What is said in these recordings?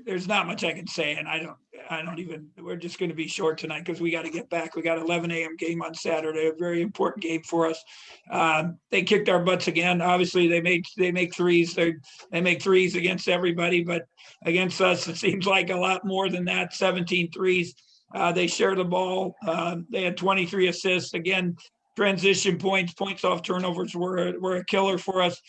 there's not much I can say, and we're just going to be short tonight because we got to get back. We got 11 a.m. game on Saturday, a very important game for us. They kicked our butts again. Obviously, they make threes. They make threes against everybody, but against us, it seems like a lot more than that. 17 threes. They share the ball. They had 23 assists. Again, transition points off turnovers were a killer for us.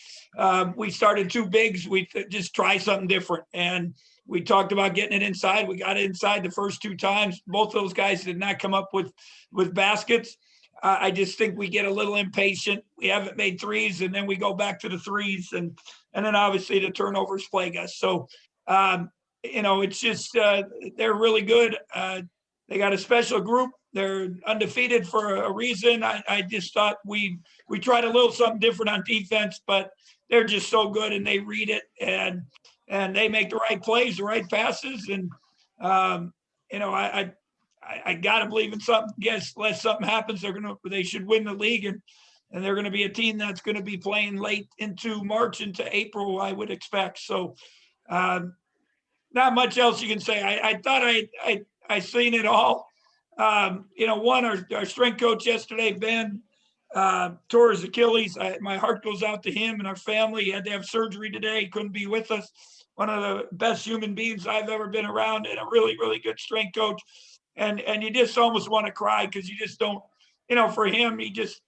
We started two bigs. We just try something different. And we talked about getting it inside. We got it inside the first two times. Both those guys did not come up with baskets. I just think we get a little impatient. We haven't made threes, and then we go back to the threes, and then obviously the turnovers plague us. So, it's just they're really good. They got a special group. They're undefeated for a reason. I just thought we tried a little something different on defense, but they're just so good, and they read it, and they make the right plays, the right passes, and I gotta believe in something. Yes, unless something happens, they should win the league, and they're going to be a team that's going to be playing late into March, into April, I would expect. So, not much else you can say. I thought I seen it all. Our strength coach yesterday, Ben, tore his Achilles. My heart goes out to him and our family. He had to have surgery today. He couldn't be with us. One of the best human beings I've ever been around, and a really, really good strength coach. And you just almost want to cry because you just don't, for him, he just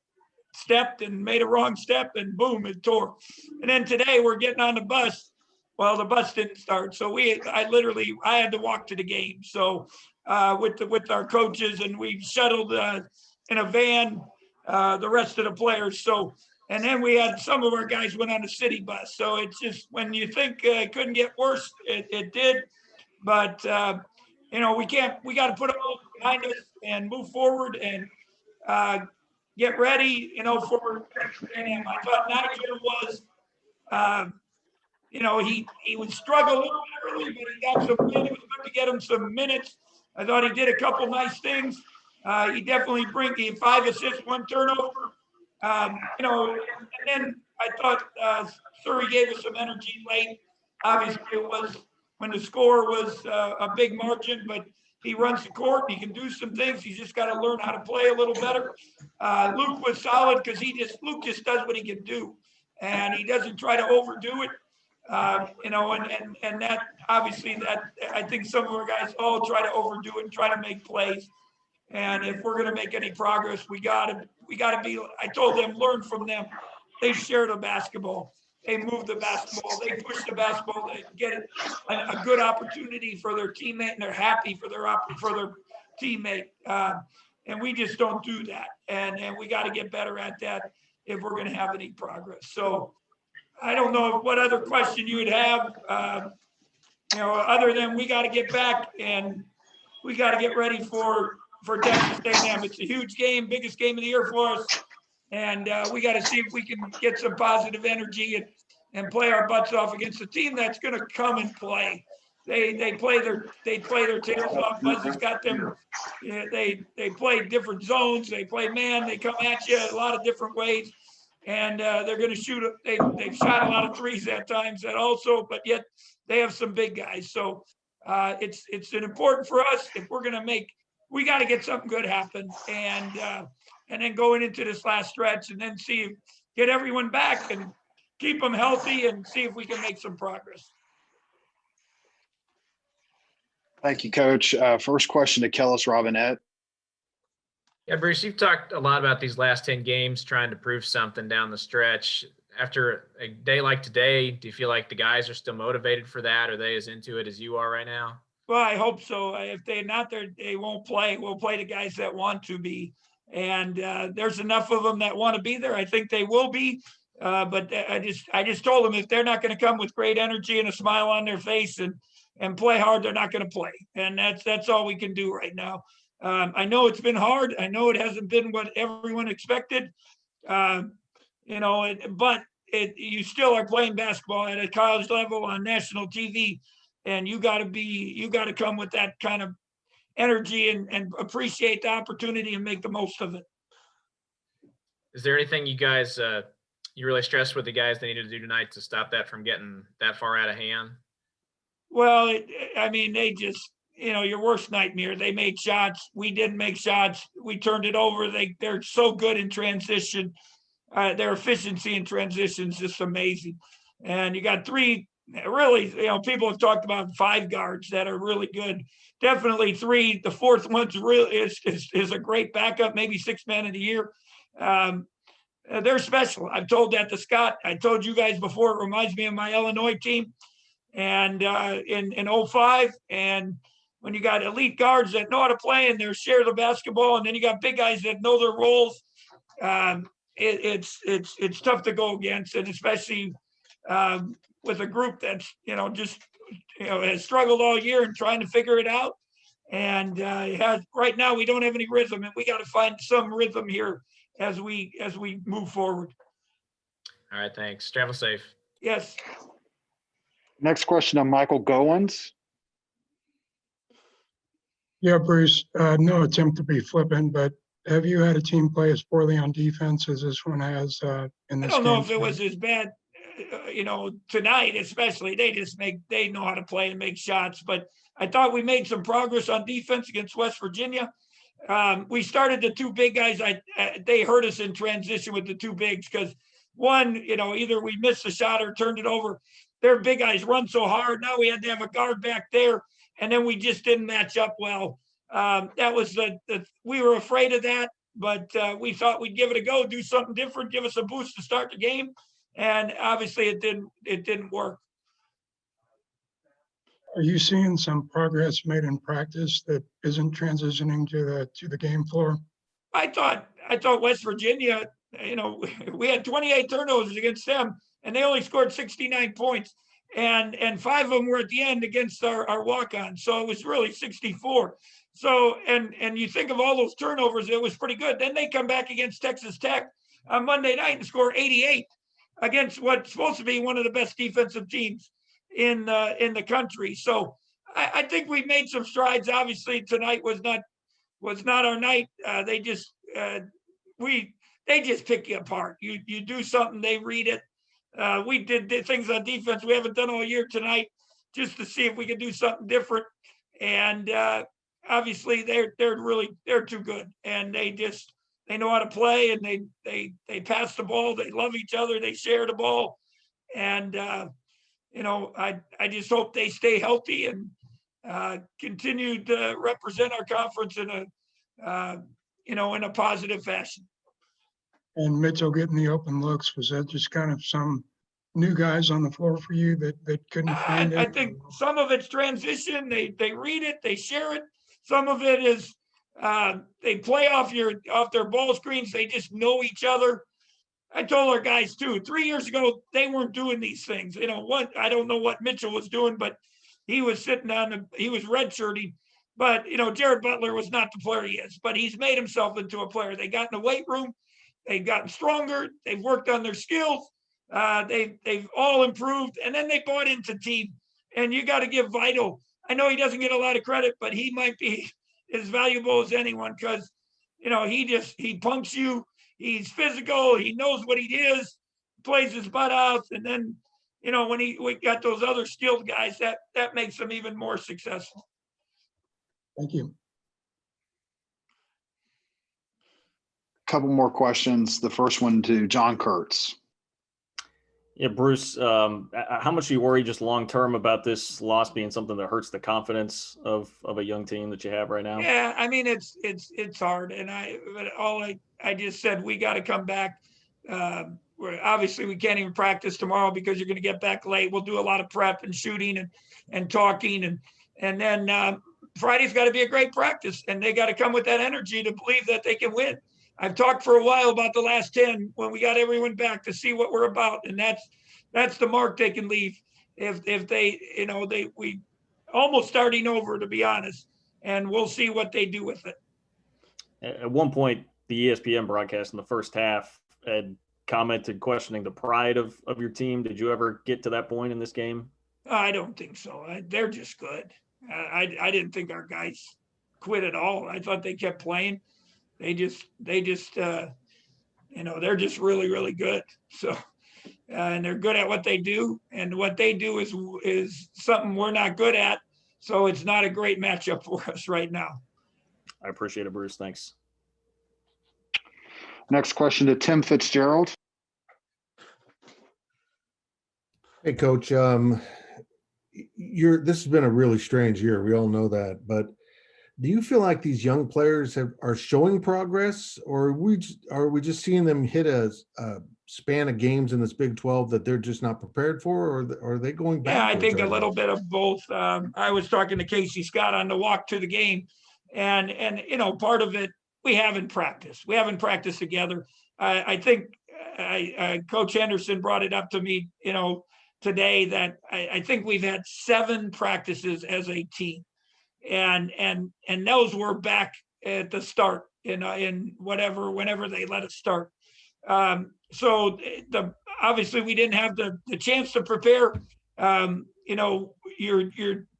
stepped and made a wrong step and boom, it tore. And then today we're getting on the bus. Well, the bus didn't start. So I had to walk to the game. So with our coaches, and we shuttled in a van the rest of the players. So, and then we had some of our guys went on the city bus. So it's just, when you think it couldn't get worse, it did. But we got to put all behind us and move forward and get ready, for Texas A&M. I thought Nigel was, he would struggle a little bit early, but he got some minutes. It was good to get him some minutes. I thought he did a couple nice things. He definitely he 5 assists, 1 turnover. And then I thought Surrey gave us some energy late. Obviously, it was when the score was a big margin, but he runs the court and he can do some things. He's just got to learn how to play a little better. Luke was solid because Luke just does what he can do, and he doesn't try to overdo it. And that obviously that I think some of our guys all try to overdo it and try to make plays. And if we're going to make any progress, we got to be. I told them, learn from them. They share the basketball. They move the basketball. They push the basketball. They get a good opportunity for their teammate, and they're happy for their teammate. And we just don't do that. And we got to get better at that if we're going to have any progress. So I don't know what other question you would have, other than we got to get back and we got to get ready for Texas A&M. It's a huge game, biggest game of the year for us. And we got to see if we can get some positive energy and play our butts off against a team that's going to come and play. They play their tails off. Buzz has got them. They play different zones. They play man. They come at you a lot of different ways. And they're going to shoot. They've shot a lot of threes at times, but yet they have some big guys. So it's an important for us if we're going to we got to get something good happen, and then going into this last stretch, and then get everyone back and keep them healthy, and see if we can make some progress. Thank you, Coach. First question to Kellis Robinette. Yeah, Bruce, you've talked a lot about these last 10 games, trying to prove something down the stretch. After a day like today, do you feel like the guys are still motivated for that? Are they as into it as you are right now? Well, I hope so. If they're not there, they won't play. We'll play the guys that want to be. And there's enough of them that want to be there. I think they will be. But I just told them, if they're not going to come with great energy and a smile on their face and play hard, they're not going to play. And that's all we can do right now. I know it's been hard. I know it hasn't been what everyone expected, but you still are playing basketball at a college level on national TV, and you got to come with that kind of energy and appreciate the opportunity and make the most of it. Is there anything you guys you really stressed with the guys they needed to do tonight to stop that from getting that far out of hand? Well, I mean, they just, your worst nightmare. They made shots. We didn't make shots. We turned it over. They're so good in transition. Their efficiency in transition is just amazing. And you got three really, people have talked about 5 guards that are really good. Definitely 3. The fourth one's really is a great backup, maybe 6th man of the year. They're special. I've told that to Scott. I told you guys before. It reminds me of my Illinois team, and in 05. And when you got elite guards that know how to play and they share the basketball, and then you got big guys that know their roles, it's tough to go against, and especially with a group that's just has struggled all year and trying to figure it out. And right now we don't have any rhythm, and we got to find some rhythm here as we move forward. All right, thanks. Travel safe. Yes. Next question on Michael Goins. Yeah, Bruce, no attempt to be flippant, but have you had a team play as poorly on defense as this one has in this I don't know game if it was as bad, tonight, especially. They know how to play and make shots, but I thought we made some progress on defense against West Virginia. We started the 2 big guys. They hurt us in transition with the 2 bigs because one, either we missed the shot or turned it over. Their big guys run so hard. Now we had to have a guard back there, and then we just didn't match up well. That was we were afraid of that, but we thought we'd give it a go, do something different, give us a boost to start the game, and obviously it didn't work. Are you seeing some progress made in practice that isn't transitioning to the game floor? I thought West Virginia, we had 28 turnovers against them, and they only scored 69 points, and 5 of them were at the end against our walk-on. So it was really 64. So, and you think of all those turnovers, it was pretty good. Then they come back against Texas Tech on Monday night and score 88 against what's supposed to be one of the best defensive teams in the country. So I think we made some strides. Obviously tonight was not our night. They just pick you apart. You do something, they read it. We did things on defense we haven't done all year tonight, just to see if we could do something different. And obviously they're too good, and they know how to play, and they pass the ball. They love each other. They share the ball, and I just hope they stay healthy and continue to represent our conference in a positive fashion. And Mitchell getting the open looks, was that just kind of some new guys on the floor for you that couldn't find it? I think some of it's transition. They read it, they share it. Some of it is they play off their ball screens. They just know each other. I told our guys too, 3 years ago, they weren't doing these things. I don't know what Mitchell was doing, but he was he was redshirting. But, Jared Butler was not the player he is, but he's made himself into a player. They got in the weight room. They've gotten stronger. They've worked on their skills. They've all improved. And then they bought into team. And you got to give Vital. I know he doesn't get a lot of credit, but he might be as valuable as anyone because, he pumps you. He's physical. He knows what he is, plays his butt out. And then, when we got those other skilled guys, that makes them even more successful. Thank you. Couple more questions. The first one to John Kurtz. Yeah, Bruce, how much are you worried just long-term about this loss being something that hurts the confidence of a young team that you have right now? Yeah, I mean, it's hard. And I just said, we got to come back. Obviously we can't even practice tomorrow because you're going to get back late. We'll do a lot of prep and shooting and talking. And then Friday's got to be a great practice, and they got to come with that energy to believe that they can win. I've talked for a while about the last 10 when we got everyone back to see what we're about. And that's the mark they can leave if they, we almost starting over, to be honest, and we'll see what they do with it. At one point, the ESPN broadcast in the first half had commented questioning the pride of your team. Did you ever get to that point in this game? I don't think so. They're just good. I didn't think our guys quit at all. I thought they kept playing. They just they're just really, really good. So and they're good at what they do. And what they do is something we're not good at. So it's not a great matchup for us right now. I appreciate it, Bruce. Thanks. Next question to Tim Fitzgerald. Hey, Coach. This has been a really strange year. We all know that. But do you feel like these young players are showing progress, or are we just seeing them hit a span of games in this Big 12 that they're just not prepared for, or are they going back? Yeah, I think a little bit of both. I was talking to Casey Scott on the walk to the game, and part of it we haven't practiced. We haven't practiced together. I think Coach Henderson brought it up to me, today that I think we've had 7 practices as a team, and those were back at the start in whenever they let us start. So obviously we didn't have the chance to prepare.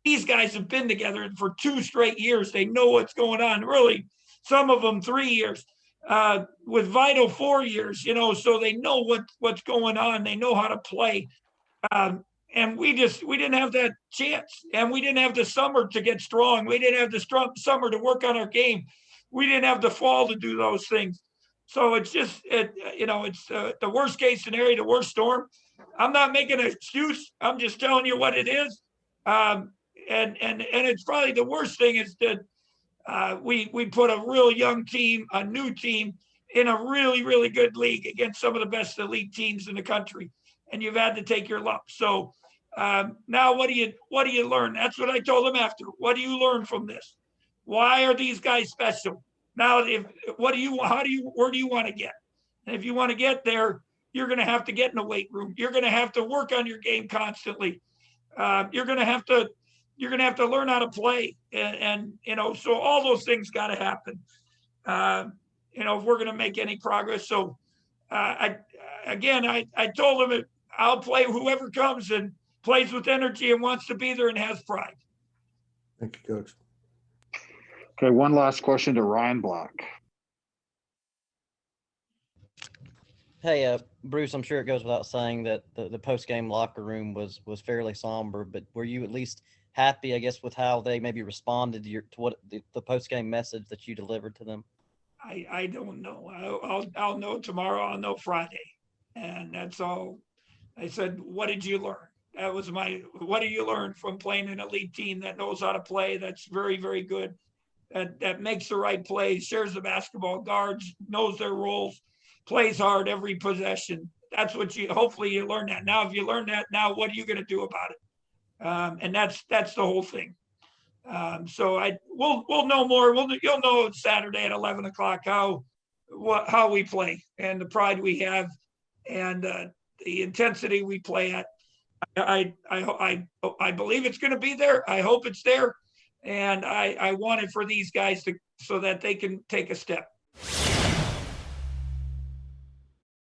These guys have been together for 2 straight years. They know what's going on. Really, some of them 3 years. With Vital 4 years, so they know what's going on. They know how to play. And we didn't have that chance, and we didn't have the summer to get strong. We didn't have the summer to work on our game. We didn't have the fall to do those things. So it's just, it's the worst case scenario, the worst storm. I'm not making an excuse. I'm just telling you what it is. And it's probably the worst thing is that we put a real young team, a new team, in a really, really good league against some of the best elite teams in the country. And you've had to take your lumps. So now what do you learn? That's what I told them after. What do you learn from this? Why are these guys special? Now, where do you want to get? And if you want to get there, you're going to have to get in the weight room. You're going to have to work on your game constantly. You're going to have to learn how to play. And so all those things got to happen. If we're going to make any progress. So I told them I'll play whoever comes and plays with energy and wants to be there and has pride. Thank you, Coach. Okay, one last question to Ryan Block. Hey, Bruce, I'm sure it goes without saying that the post-game locker room was fairly somber, but were you at least happy, I guess, with how they maybe responded to what the post-game message that you delivered to them? I don't know. I'll know tomorrow. I'll know Friday. And that's all. I said, what did you learn? That was what do you learn from playing an elite team that knows how to play? That's very, very good. That makes the right plays, shares the basketball, guards, knows their roles, plays hard every possession. That's what hopefully you learn that. Now, if you learn that, now what are you going to do about it? And that's the whole thing. So we'll know more. You'll know Saturday at 11 o'clock how we play and the pride we have and the intensity we play at. I believe it's going to be there. I hope it's there. And I want it for these guys so that they can take a step.